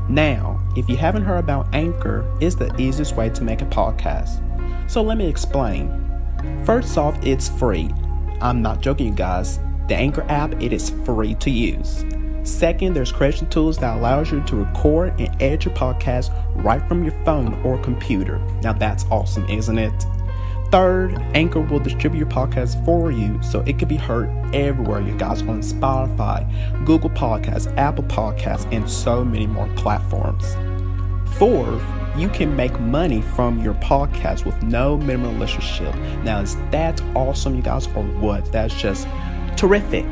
Now, if you haven't heard about Anchor, it's the easiest way to make a podcast. So let me explain. First off, it's free. I'm not joking, you guys. The Anchor app, it is free to use. Second, there's creation tools that allows you to record and edit your podcast right from your phone or computer. Now that's awesome, isn't it? Third, Anchor will distribute your podcast for you so it can be heard everywhere, you guys, on Spotify, Google Podcasts, Apple Podcasts, and so many more platforms. Fourth, you can make money from your podcast with no minimum listenership. Now, is that awesome, you guys, or what? That's just terrific.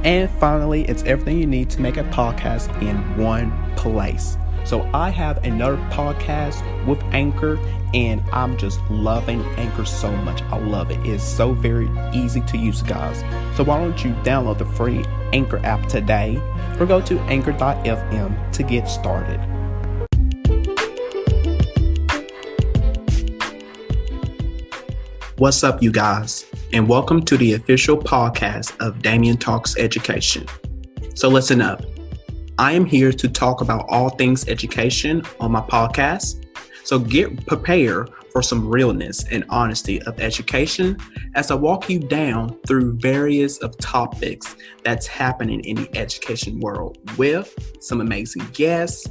And finally, it's everything you need to make a podcast in one place. So I have another podcast with Anchor, and I'm just loving Anchor so much. I love it. It's so very easy to use, guys. So why don't you download the free Anchor app today or go to anchor.fm to get started. What's up, you guys? And welcome to the official podcast of Damian Talks Education. So listen up. I am here to talk about all things education on my podcast. So get prepared for some realness and honesty of education as I walk you down through various of topics that's happening in the education world with some amazing guests,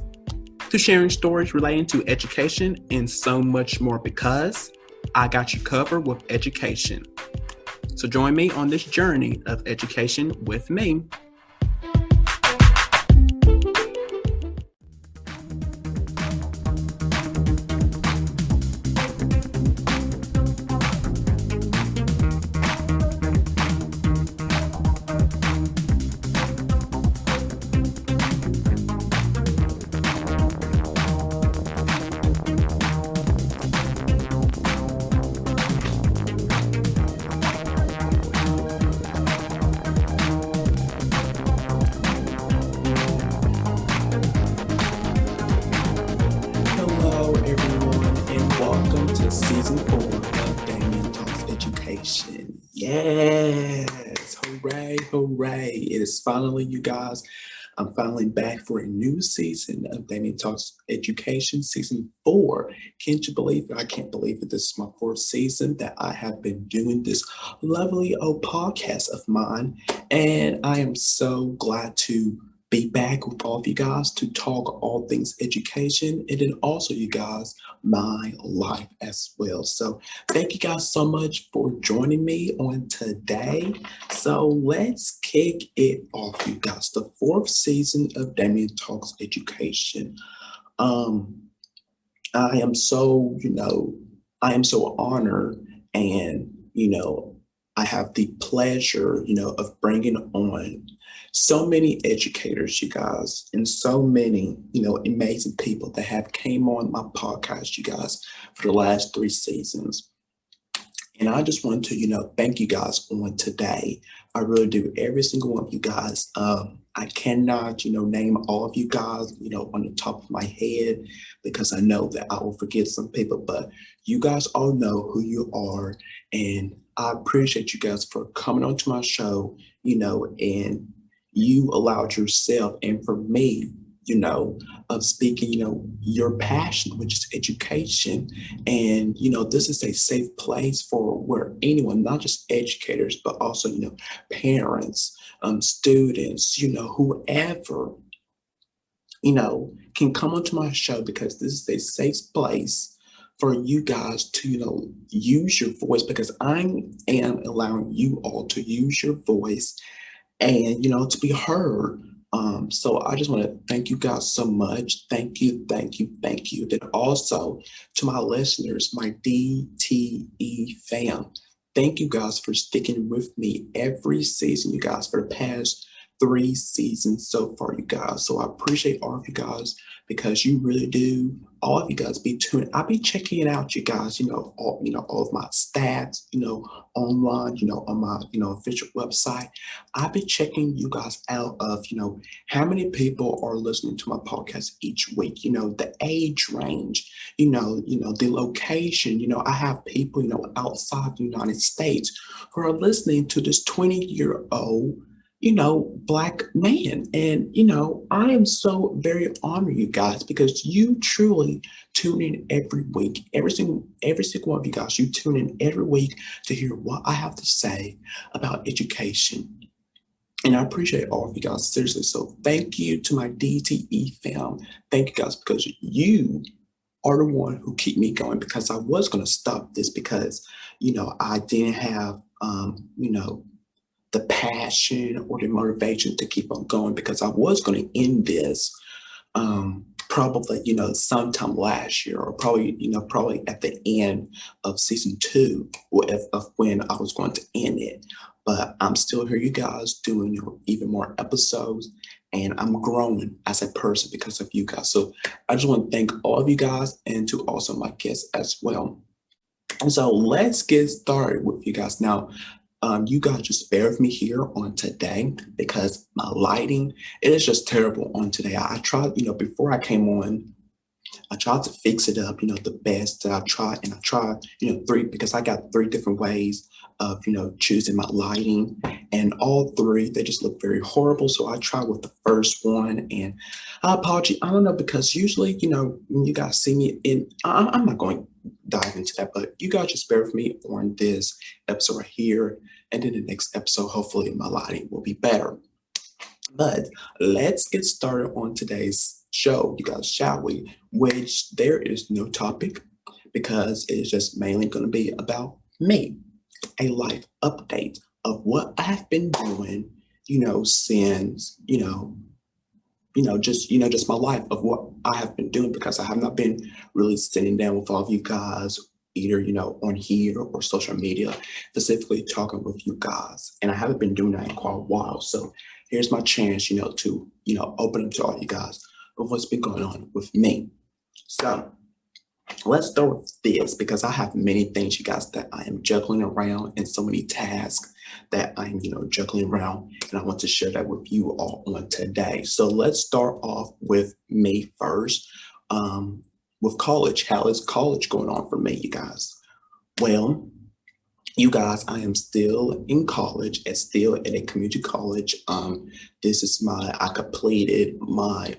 to sharing stories relating to education and so much more, because I got you covered with education. So join me on this journey of education with me. Season 4 of Damian Talks Education. Yes! Hooray, hooray. It is finally, you guys, I'm finally back for a new season of Damian Talks Education, Season 4. Can't you believe it? I can't believe it. This is my 4th season that I have been doing this lovely old podcast of mine. And I am so glad to be back with all of you guys to talk all things education, and then also, you guys, my life as well. So thank you guys so much for joining me on today. So let's kick it off, you guys. The 4th season of Damian Talks Education. I am so, I am so honored, and, I have the pleasure, of bringing on so many educators, you guys, and so many, amazing people that have came on my podcast, you guys, for the last 3 seasons. And I just want to, thank you guys on today. I really do. Every single one of you guys. I cannot, name all of you guys, on the top of my head, because I know that I will forget some people, but you guys all know who you are. And I appreciate you guys for coming onto my show, and you allowed yourself, and for me, of speaking, your passion, which is education. And, this is a safe place for where anyone, not just educators, but also, parents, students, whoever, can come onto my show, because this is a safe place for you guys to, use your voice, because I am allowing you all to use your voice and, to be heard. So I just want to thank you guys so much. Thank you, thank you, thank you. Then also to my listeners, my DTE fam, thank you guys for sticking with me every season, you guys, for the past 3 seasons so far, you guys. So I appreciate all of you guys, because you really do. All of you guys be tuning. I'll be checking it out, you guys, all of my stats, online, on my, official website. I'll be checking you guys out of, how many people are listening to my podcast each week, the age range, the location. I have people, outside the United States who are listening to this 20-year-old Black man. And, I am so very honored, you guys, because you truly tune in every week. Every single one of you guys, you tune in every week to hear what I have to say about education. And I appreciate all of you guys, seriously. So thank you to my DTE fam. Thank you guys, because you are the one who keep me going, because I was going to stop this because, I didn't have, the passion or the motivation to keep on going, because I was going to end this probably, sometime last year, or probably at the end of season two, of when I was going to end it. But I'm still here, you guys, doing even more episodes, and I'm growing as a person because of you guys. So I just want to thank all of you guys, and to also my guests as well. And so let's get started with you guys now. You guys just bear with me here on today, because my lighting, it is just terrible on today. I tried, before I came on, I tried to fix it up, the best that I tried. And I tried, three, because I got three different ways of, choosing my lighting. And all three, they just look very horrible. So I tried with the first one. And I apologize. I don't know, because usually, when you guys see me in, I'm not going to dive into that, but you guys just bear with me on this episode right here. And then the next episode, hopefully my lighting will be better. But let's get started on today's show, you guys, shall we? Which there is no topic, because it is just mainly going to be about me, a life update of what I have been doing, since, just my life of what I have been doing, because I have not been really sitting down with all of you guys, either, on here or social media, specifically talking with you guys. And I haven't been doing that in quite a while. So here's my chance, to, open up to all you guys of what's been going on with me. So let's start with this, because I have many things, you guys, that I am juggling around, and so many tasks that I'm, juggling around. And I want to share that with you all on today. So let's start off with me first. With college, how is college going on for me, you guys? Well, you guys, I am still in college, and still at a community college. This is I completed my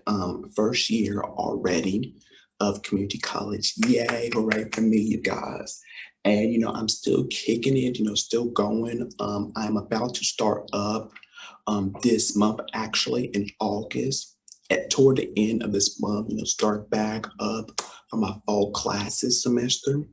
first year already of community college. Yay, hooray for me, you guys. And, I'm still kicking it, still going. I'm about to start up this month, actually, in August. Toward the end of this month, start back up for my fall classes semester.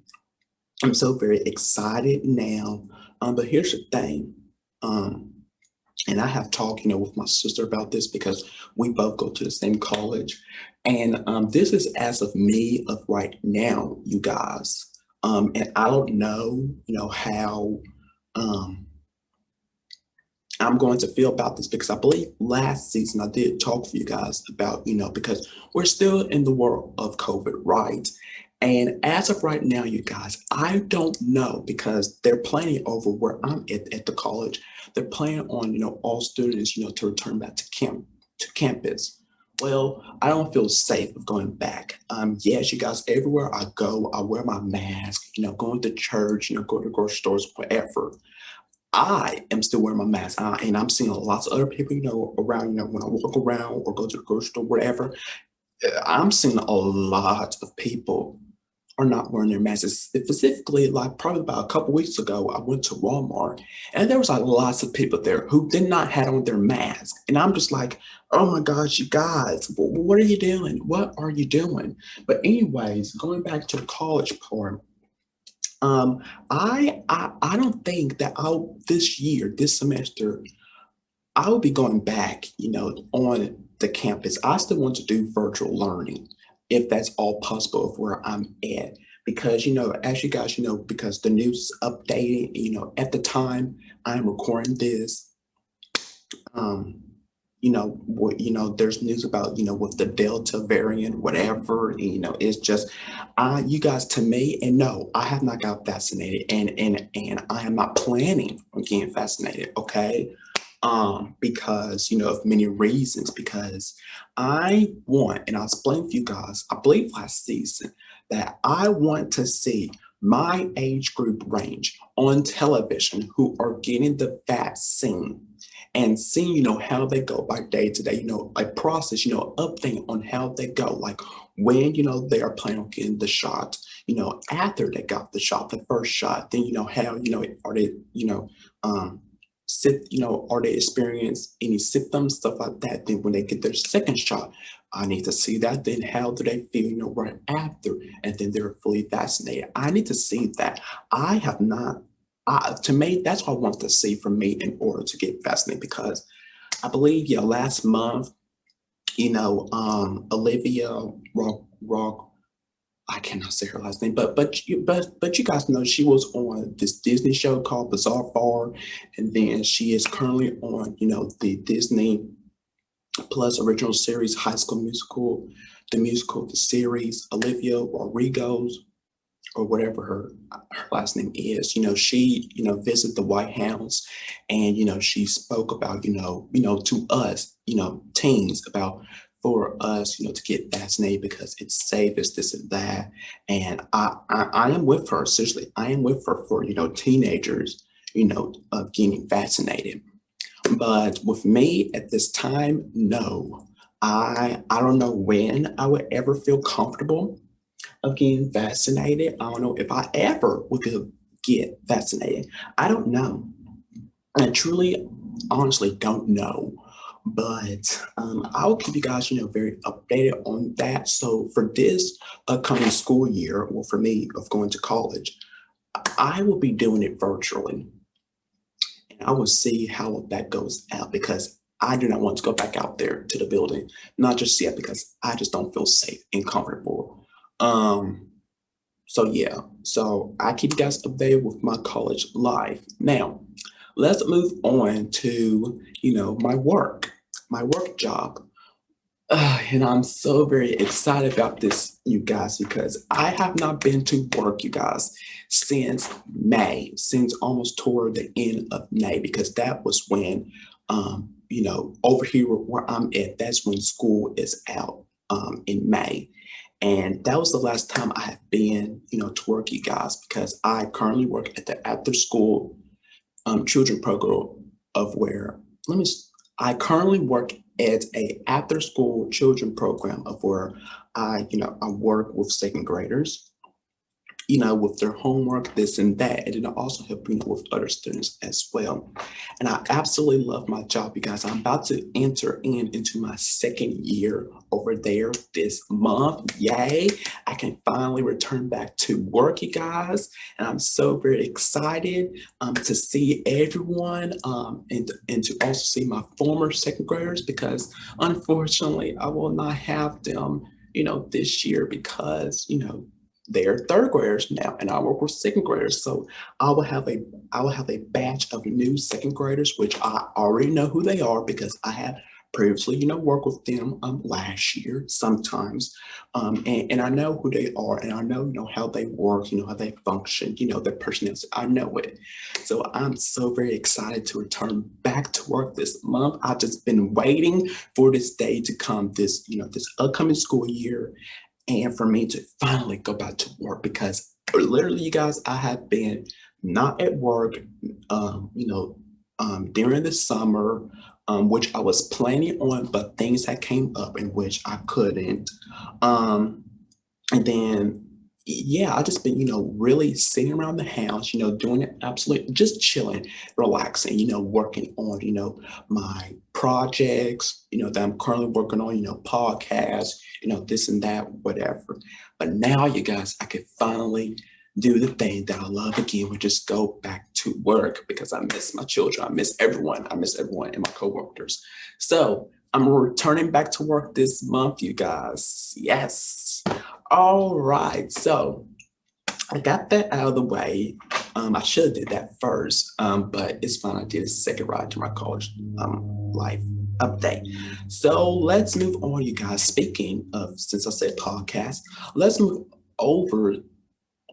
I'm so very excited now. But here's the thing. And I have talked, with my sister about this, because we both go to the same college. And this is as of me of right now, you guys. And I don't know, how I'm going to feel about this, because I believe last season I did talk to you guys about, because we're still in the world of COVID, right? And as of right now, you guys, I don't know, because they're planning over where I'm at the college. They're planning on, all students, to return back to campus. Well, I don't feel safe of going back. Yes, you guys, everywhere I go, I wear my mask, going to church, go to grocery stores, whatever. I am still wearing my mask, and I'm seeing lots of other people, around, when I walk around or go to the grocery store, wherever. I'm seeing a lot of people are not wearing their masks. Specifically, like probably about a couple weeks ago, I went to Walmart, and there was like lots of people there who did not have on their mask. And I'm just like, oh my gosh, you guys, what are you doing? What are you doing? But anyways, going back to the college part, I don't think that this semester, I will be going back, on the campus. I still want to do virtual learning, if that's all possible of where I'm at. Because, as you guys, because the news is updating, at the time I'm recording this, um, there's news about, with the Delta variant, whatever, it's just, you guys, to me, and no, I have not got vaccinated, and I am not planning on getting vaccinated, okay? Because, of many reasons, because I want, and I'll explain to you guys, I believe last season, that I want to see my age group range on television who are getting the vaccine. and seeing, how they go by day to day, like process, update on how they go, like when, they are planning on getting the shot, after they got the shot, the first shot, then, how, are they, um, are they experience any symptoms, stuff like that. Then when they get their second shot, I need to see that. Then how do they feel, right after, and then they're fully vaccinated. I need to see that. I have not. To me, that's what I want to see from me in order to get vaccinated, because I believe, last month, Olivia Rock, I cannot say her last name, but you guys know she was on this Disney show called Bizarre Far, and then she is currently on, the Disney Plus original series High School Musical, the series. Olivia Rodrigo's, or whatever her last name is, she, visited the White House, and, she spoke about, to us, teens, about for us, to get vaccinated because it's safe, it's this and that. And I am with her, seriously, I am with her for, teenagers, of getting vaccinated. But with me at this time, no. I don't know when I would ever feel comfortable of getting vaccinated. I don't know if I ever would get vaccinated. I don't know. I truly, honestly don't know. But I'll keep you guys, very updated on that. So for this upcoming school year, well, for me of going to college, I will be doing it virtually. And I will see how that goes out, because I do not want to go back out there to the building, not just yet, because I just don't feel safe and comfortable. Um, so yeah, so I keep you guys updated with my college life. Now, let's move on to, my work job. And I'm so very excited about this, you guys, because I have not been to work, you guys, since May, since almost toward the end of May, because that was when, over here where I'm at, that's when school is out in May. And that was the last time I have been, to work, you guys, because I currently work at the after school children program of where, let me, I currently work at a after school children program of where I work with second graders, with their homework, this and that. And then I also help, with other students as well. And I absolutely love my job, you guys. I'm about to enter into my second year over there this month. Yay. I can finally return back to work, you guys. And I'm so very excited to see everyone and to also see my former second graders, because unfortunately I will not have them, this year, because, they're third graders now, and I work with second graders. So I will have a batch of new second graders, which I already know who they are, because I have previously, worked with them last year sometimes. And I know who they are, and I know, how they work, how they function, their personality. I know it. So I'm so very excited to return back to work this month. I've just been waiting for this day to come, this, this upcoming school year, and for me to finally go back to work, because literally, you guys, I have been not at work, during the summer, which I was planning on, but things that came up in which I couldn't. Um, and then, yeah, I just been, really sitting around the house, doing it absolutely, just chilling, relaxing, working on, my projects, that I'm currently working on, podcasts, this and that, whatever. But now, you guys, I can finally do the thing that I love again, which is go back to work, because I miss my children. I miss everyone. I miss everyone and my coworkers. So I'm returning back to work this month, you guys. Yes. All right. So I got that out of the way. I should have did that first, but it's fine. I did a second ride to my college life update. So let's move on, you guys. Speaking of, since I said podcast, let's move over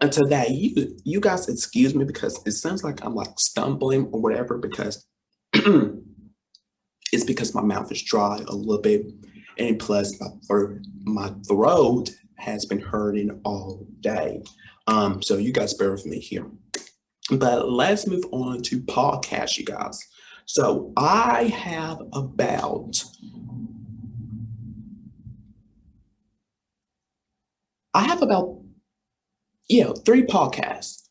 into that. You guys, excuse me, because it sounds like I'm like stumbling or whatever, because it's because my mouth is dry a little bit, and plus my throat has been hurting all day. So you guys bear with me here. But let's move on to podcasts, you guys. So I have about three podcasts.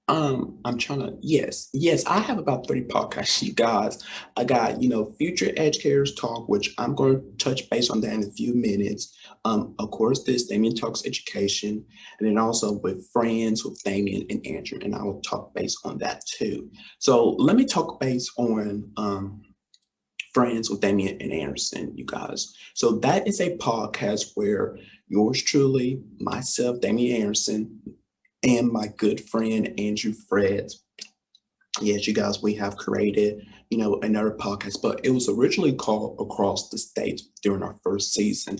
I'm trying to, yes, I have about three podcasts, you guys. I got, Future Educators Talk, which I'm going to touch base on that in a few minutes. Of course, this Damian Talks Education, and then also with Friends with Damian and Andrew, and I will talk base on that too. So let me talk base on Friends with Damian and Anderson, you guys. So that is a podcast where yours truly, myself, Damian Anderson, and my good friend Andrew Fred. Yes, you guys, we have created, another podcast, but it was originally called Across the States during our first season.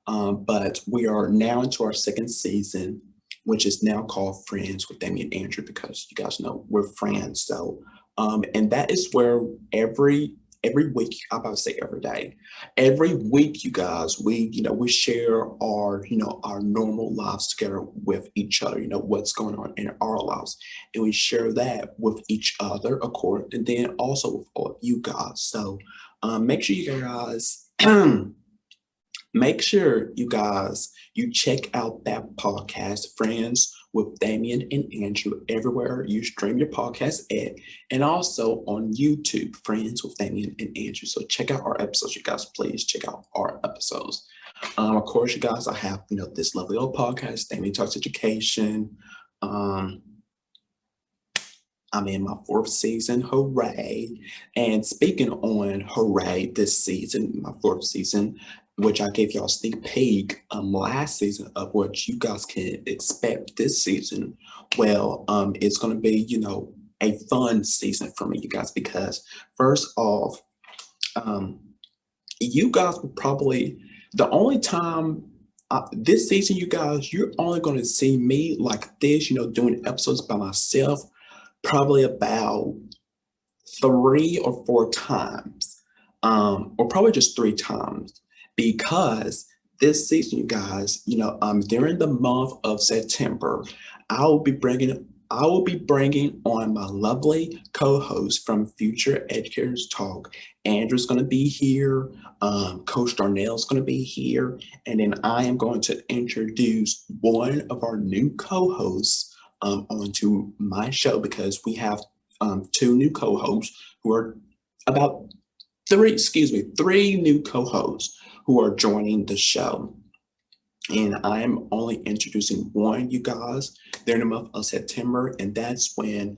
But we are now into our second season, which is now called Friends with Damian and Andrew, because you guys know we're friends. So, and that is where every week, I'm about to say every day, every week, you guys, we share our, our normal lives together with each other, what's going on in our lives. And we share that with each other, of course, and then also with all of you guys. So make sure you guys make sure you check out that podcast, Friends with Damian and Andrew, everywhere you stream your podcast at, and also on YouTube, Friends with Damian and Andrew. So check out our episodes, you guys. Please check out our episodes. Of course, you guys, I have this lovely old podcast, Damian Talks Education. Um, I'm in my fourth season, hooray. And speaking on hooray, this season, my fourth season, which I gave y'all a sneak peek last season of what you guys can expect this season. Well, it's gonna be, a fun season for me, you guys, because first off, um, you guys will probably the only time this season, you guys, you're only going to see me like this, doing episodes by myself, probably about 3 or 4 times, or probably just 3 times, because this season, you guys, during the month of September, I will be bringing I will be bringing on my lovely co-host from Future Educators Talk. Andrew's going to be here. Coach Darnell's going to be here. And then I am going to introduce one of our new co-hosts onto my show, because we have two new co-hosts who are about three new co-hosts who are joining the show. And I am only introducing one, you guys. They're in the month of September, and that's when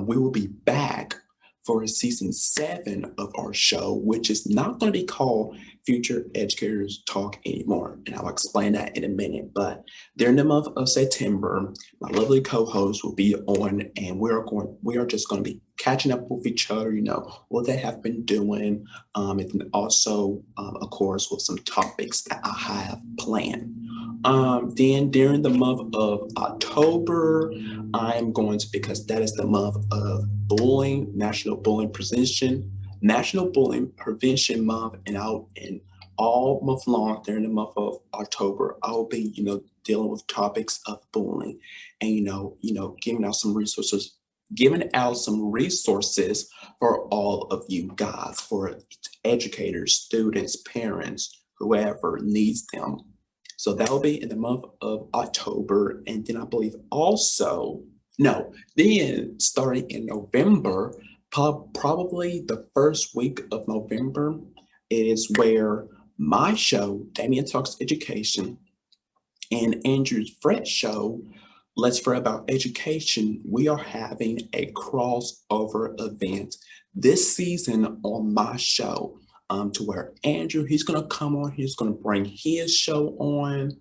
we will be back for season 7 of our show, which is not going to be called Future Educators Talk anymore. And I'll explain that in a minute. But during the month of September, my lovely co-host will be on, and we are just going to be catching up with each other, what they have been doing, and also, of course, with some topics that I have planned. Then during the month of October, I'm going to, because that is the month of bullying, National Bullying Prevention Month, and all month long during the month of October, I will be, dealing with topics of bullying, and giving out some resources for all of you guys, for educators, students, parents, whoever needs them. So that will be in the month of October. And then I believe also, no, then starting in November, probably the first week of November, it is where my show, Damian Talks Education, and Andrew's Fred show, Let's Fret About Education, we are having a crossover event this season on my show, to where Andrew, he's gonna come on, he's gonna bring his show on.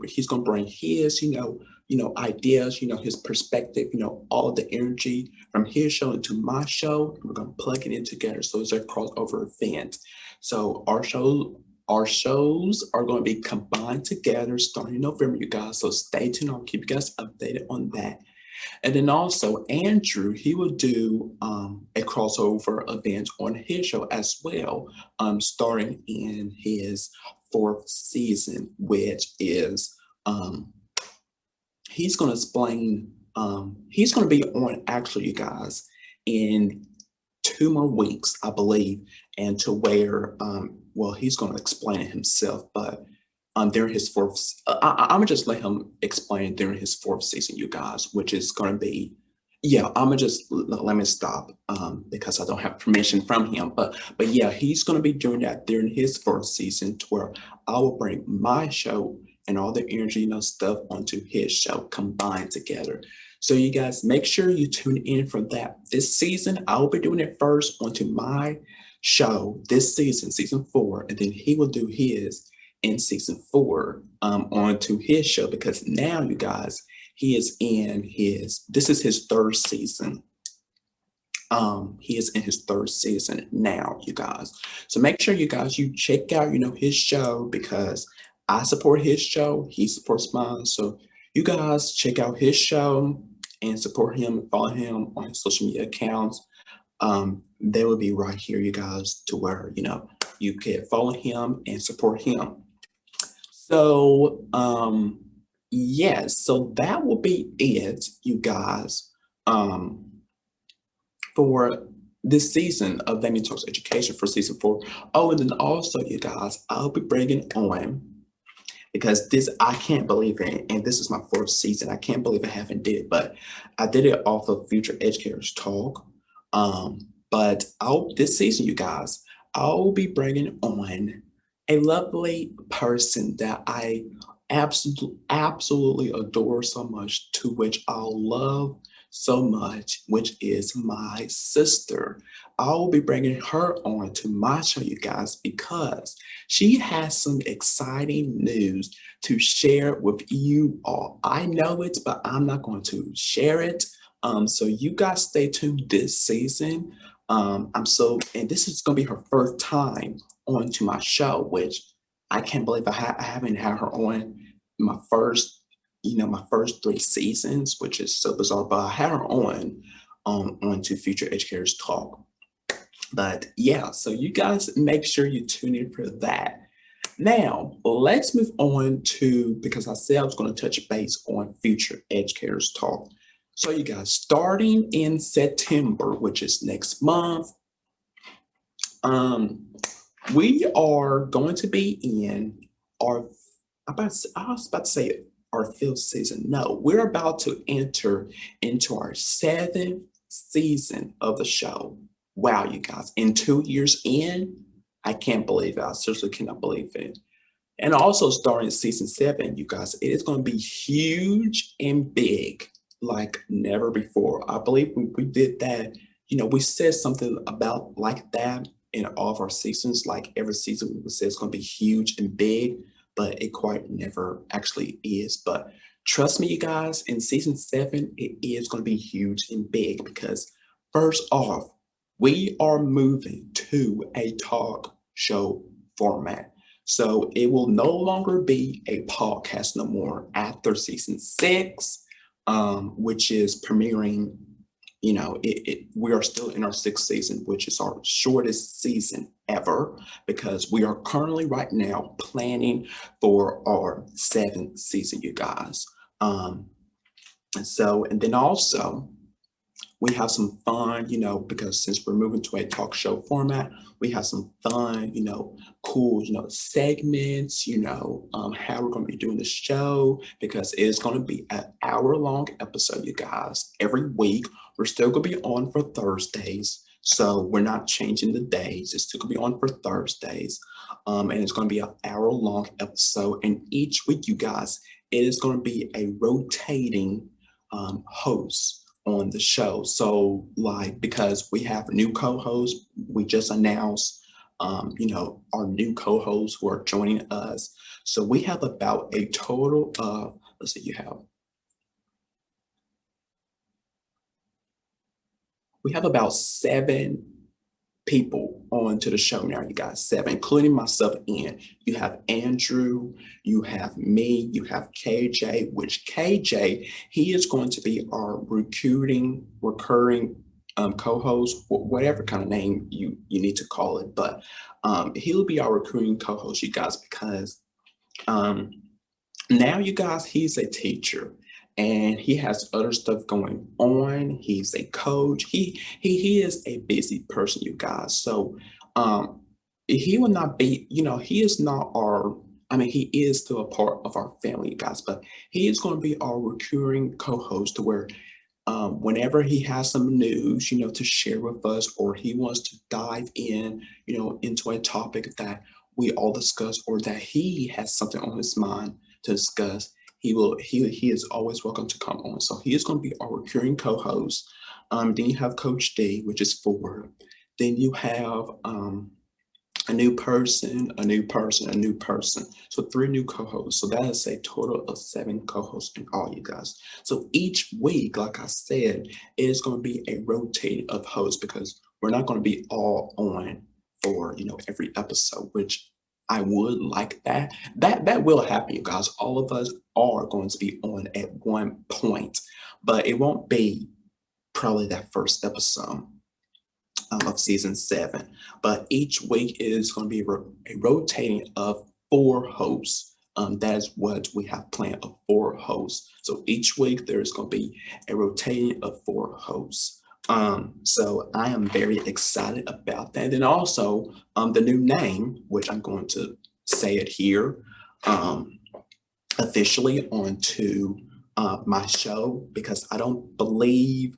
He's gonna bring his, ideas, his perspective, all of the energy from his show into my show, and we're gonna plug it in together. So it's a crossover event. So our shows are going to be combined together starting in November, you guys. So stay tuned. I'll keep you guys updated on that. And then also Andrew, he will do a crossover event on his show as well, starting in his 4th season, which is he's going to explain. He's going to be on, actually, you guys, in 2 more weeks, I believe, and to where, well, he's going to explain it himself, but during his fourth, I'm gonna just let him explain during his 4th season, you guys, which is gonna be, yeah, I'm gonna just let me stop because I don't have permission from him. But yeah, he's gonna be doing that during his 4th season, to where I will bring my show and all the energy, stuff onto his show combined together. So you guys make sure you tune in for that. This season, I will be doing it first onto my show this season, season 4, and then he will do his in season 4 onto his show, because now you guys, he is in his, this is his 3rd season. He is in his 3rd season now, you guys. So make sure you guys, you check out, his show, because I support his show, he supports mine. So you guys check out his show and support him and follow him on his social media accounts. They will be right here, you guys, to where, you can follow him and support him. So, yes, so that will be it, you guys, for this season of Damian Talks Education for season 4. Oh, and then also, you guys, I'll be bringing on, because this, I can't believe it, and this is my 4th season. I can't believe I haven't did it, but I did it off of Future Educators Talk. But this season, you guys, I'll be bringing on a lovely person that I absolutely adore so much, to which I'll love so much, which is my sister. I will be bringing her on to my show, you guys, because she has some exciting news to share with you all. I know it, but I'm not going to share it. So you guys stay tuned this season. And this is going to be her first time onto my show, which I can't believe I haven't had her on my first, my first 3 seasons, which is so bizarre. But I had her onto Future Educators Talk. But yeah, so you guys make sure you tune in for that. Now, let's move on to, because I said I was going to touch base on Future Educators Talk. So you guys, starting in September, which is next month, we are going to be in our, I was about to say our 5th season. No, we're about to enter into our 7th season of the show. Wow, you guys, in 2 years in, I can't believe it. I seriously cannot believe it. And also starting season 7, you guys, it is going to be huge and big like never before. I believe we did that. We said something about like that in all of our seasons. Like every season we would say it's going to be huge and big, but it quite never actually is. But trust me, you guys, in season 7, it is going to be huge and big, because first off, we are moving to a talk show format. So it will no longer be a podcast no more after season 6, which is premiering. We are still in our 6th season, which is our shortest season ever, because we are currently right now planning for our 7th season, you guys. And then also, we have some fun, because since we're moving to a talk show format, we have some fun, cool, segments, how we're going to be doing the show, because it's going to be an hour-long episode, you guys, every week. We're still going to be on for Thursdays, so we're not changing the days. It's still going to be on for Thursdays, and it's going to be an hour-long episode. And each week, you guys, it is going to be a rotating host on the show. So because we have new co-hosts, we just announced, our new co-hosts who are joining us. So we have about a total of, let's see, we have about 7 people on to the show now, you guys, 7, including myself in. You have Andrew, you have me, you have KJ, which KJ, he is going to be our recurring co-host, whatever kind of name you need to call it. But he'll be our recurring co-host, you guys, because now, you guys, he's a teacher. and he has other stuff going on. He's a coach. He is a busy person, you guys. So um he will not be, he is not our, I mean, he is still a part of our family, you guys, but he is going to be our recurring co-host to where whenever he has some news, to share with us, or he wants to dive in, into a topic that we all discuss, or that he has something on his mind to discuss, he is always welcome to come on. So he is going to be our recurring co-host. Then you have Coach D, which is 4. Then you have a new person, a new person, a new person. So 3 new co-hosts. So that is a total of 7 co-hosts in all, you guys. So each week, like I said, it is going to be a rotating of hosts, because we're not going to be all on for, every episode, which I would like that. That will happen, you guys. All of us are going to be on at one point, but it won't be probably that first episode of season 7. But each week is going to be a rotating of 4 hosts. That is what we have planned, of 4 hosts. So each week there's going to be a rotating of 4 hosts. So I am very excited about that. And also the new name, which I'm going to say it here officially onto my show, because I don't believe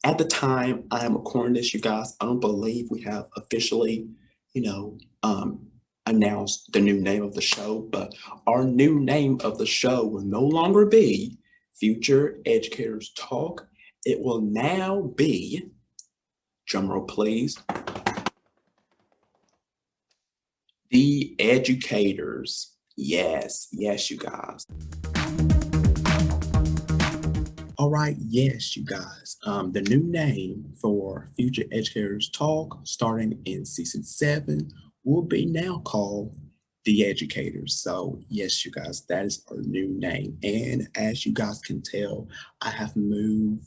at the time I am recording this, you guys, I don't believe we have officially, announced the new name of the show, but our new name of the show will no longer be Future Educators Talk. It will now be, drumroll please, The Educators. Yes, you guys. All right, yes, you guys. The new name for Future Educators Talk, starting in season 7, will be now called The Educators. So, yes, you guys, that is our new name. And as you guys can tell, I have moved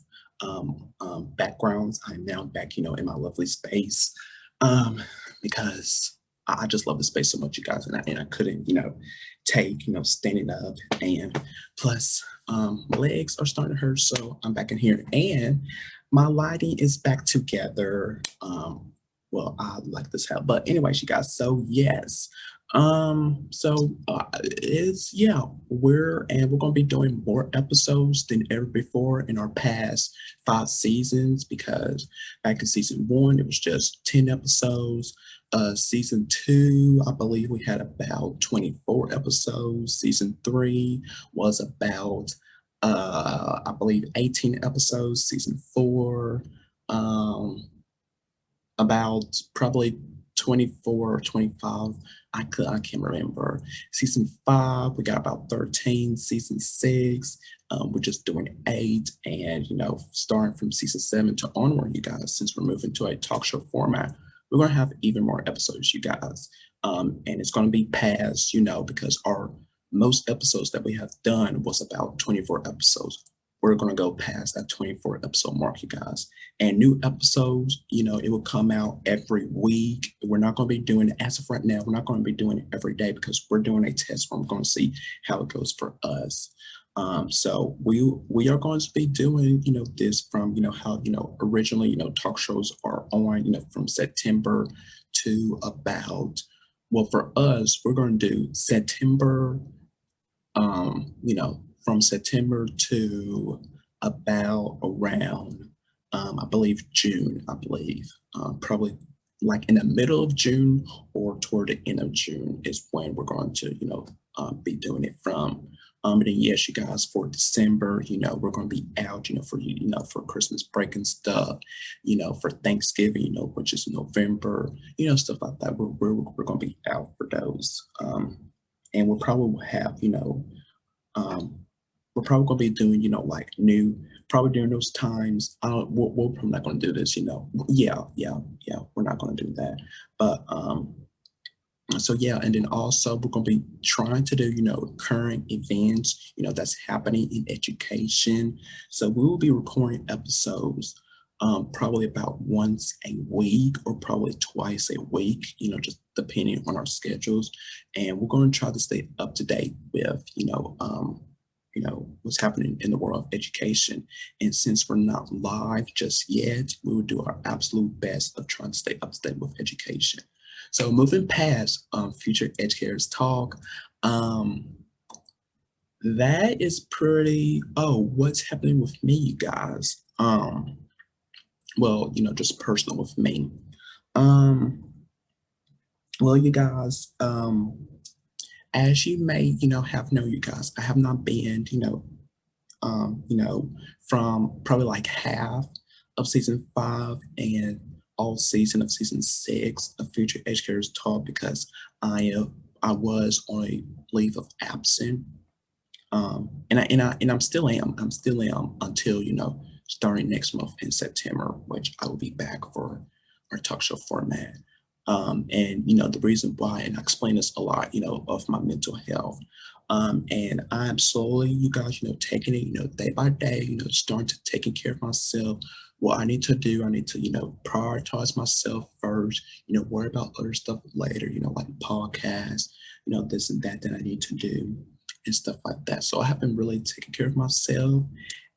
backgrounds. I'm now back, in my lovely space, because I just love the space so much, you guys, and I couldn't, take, standing up, and plus my legs are starting to hurt, so I'm back in here, and my lighting is back together. Well, I like this help, but anyways, you guys, so yes, it's, yeah, we're gonna be doing more episodes than ever before in our past 5 seasons, because back in season 1 it was just 10 episodes. Season 2, I believe we had about 24 episodes. Season 3 was about I believe 18 episodes. Season 4, about probably 24 or 25. I can't remember. Season 5, we got about 13. Season 6, we're just doing 8. And, starting from season 7 to onward, you guys, since we're moving to a talk show format, we're going to have even more episodes, you guys. And it's going to be past, because our most episodes that we have done was about 24 episodes. We're going to go past that 24 episode mark, you guys. And new episodes, it will come out every week. We're not going to be doing it as of right now. We're not going to be doing it every day, because we're doing a test where we're going to see how it goes for us. So we are going to be doing, this from, how, originally, talk shows are on, from September to about, well, for us, we're going to do September, from September to about around, I believe June, probably like in the middle of June or toward the end of June is when we're going to, be doing it from. And then yes, you guys, for December, we're going to be out, for Christmas break and stuff, for Thanksgiving, which is November, stuff like that. We're going to be out for those. And we'll probably have, we're probably going to be doing, like new, probably during those times. We're probably not going to do this, Yeah, we're not going to do that. But, so yeah, and then also we're going to be trying to do, current events, that's happening in education. So we will be recording episodes probably about once a week or probably twice a week, just depending on our schedules. And we're going to try to stay up to date with, what's happening in the world of education. And since we're not live just yet, we will do our absolute best of trying to stay up to date with education. So moving past Future Educators Talk, that is pretty, what's happening with me, you guys? Well, just personal with me. Um, well, you guys, as you may, have known, you guys, I have not been, from probably like half of season 5 and all season of season 6 of Future Educators Talk because I was on a leave of absence. And I'm still am until starting next month in September, which I will be back for our talk show format. And the reason why, and I explain this a lot, of my mental health. And I'm slowly, you guys, taking it, day by day, starting to taking care of myself. What I need to do, I need to, prioritize myself first, worry about other stuff later, like podcasts, this and that I need to do and stuff like that. So I have been really taking care of myself.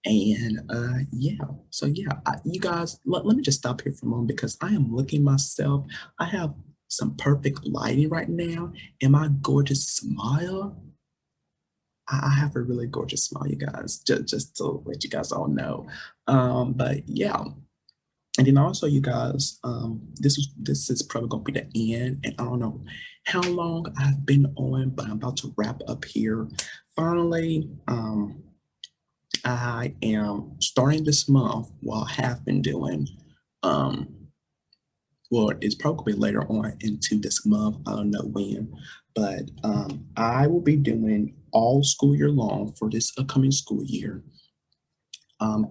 And you guys, let me just stop here for a moment because I am looking myself. I have some perfect lighting right now, and my gorgeous smile. I have a really gorgeous smile, you guys. Just to let you guys all know. But yeah, and then also, you guys, this is probably gonna be the end, and I don't know how long I've been on, but I'm about to wrap up here. Finally, I am starting this month. Well, I have been doing. Um, well, it's probably later on into this month. I don't know when, but I will be doing all school year long for this upcoming school year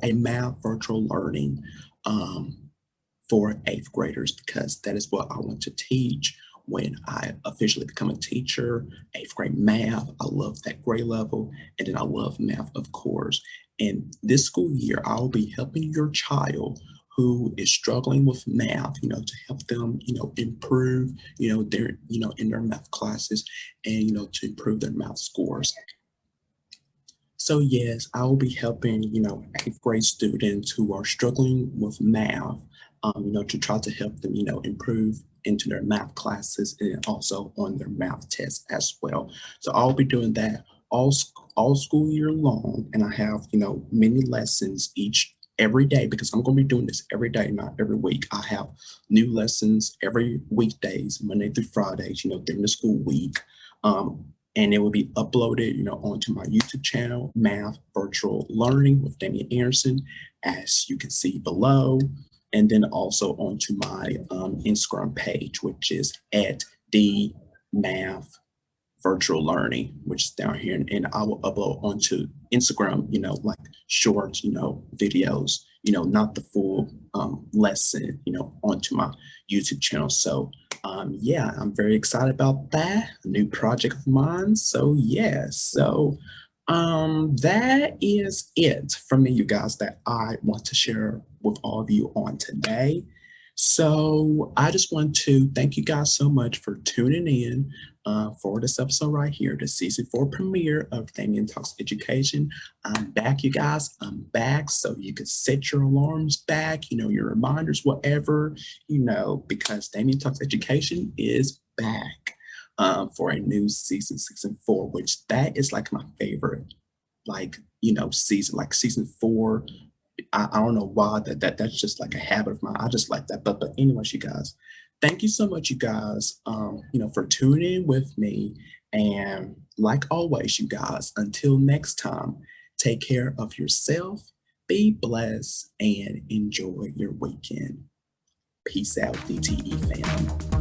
a math virtual learning for eighth graders because that is what I want to teach when I officially become a teacher. Eighth grade math, I love that grade level, and then I love math, of course. And this school year, I will be helping your child who is struggling with math, to help them, improve, their, in their math classes and, to improve their math scores. So yes, I will be helping, eighth grade students who are struggling with math, to try to help them, improve into their math classes and also on their math tests as well. So I'll be doing that all school year long, and I have, many lessons every day because I'm going to be doing this every day, not every week. I have new lessons every weekdays, Monday through Fridays, during the school week. And it will be uploaded, onto my YouTube channel, Math Virtual Learning with Damian Anderson, as you can see below, and then also onto my Instagram page, which is at the Math Virtual Learning, which is down here, and I will upload onto Instagram, like short, videos, not the full lesson, onto my YouTube channel. So yeah, I'm very excited about that, a new project of mine. So yeah, so that is it from me, you guys, that I want to share with all of you on today. So I just want to thank you guys so much for tuning in for this episode right here, the season 4 premiere of Damian Talks Education. I'm back, you guys. I'm back, so you can set your alarms back, your reminders, whatever, because Damian Talks Education is back for a new season 4, which that is like my favorite, season, like season 4. I don't know why that's just like a habit of mine. I just like that. But anyways, you guys, thank you so much, you guys, for tuning in with me. And like always, you guys, until next time, take care of yourself, be blessed, and enjoy your weekend. Peace out, DTE fam.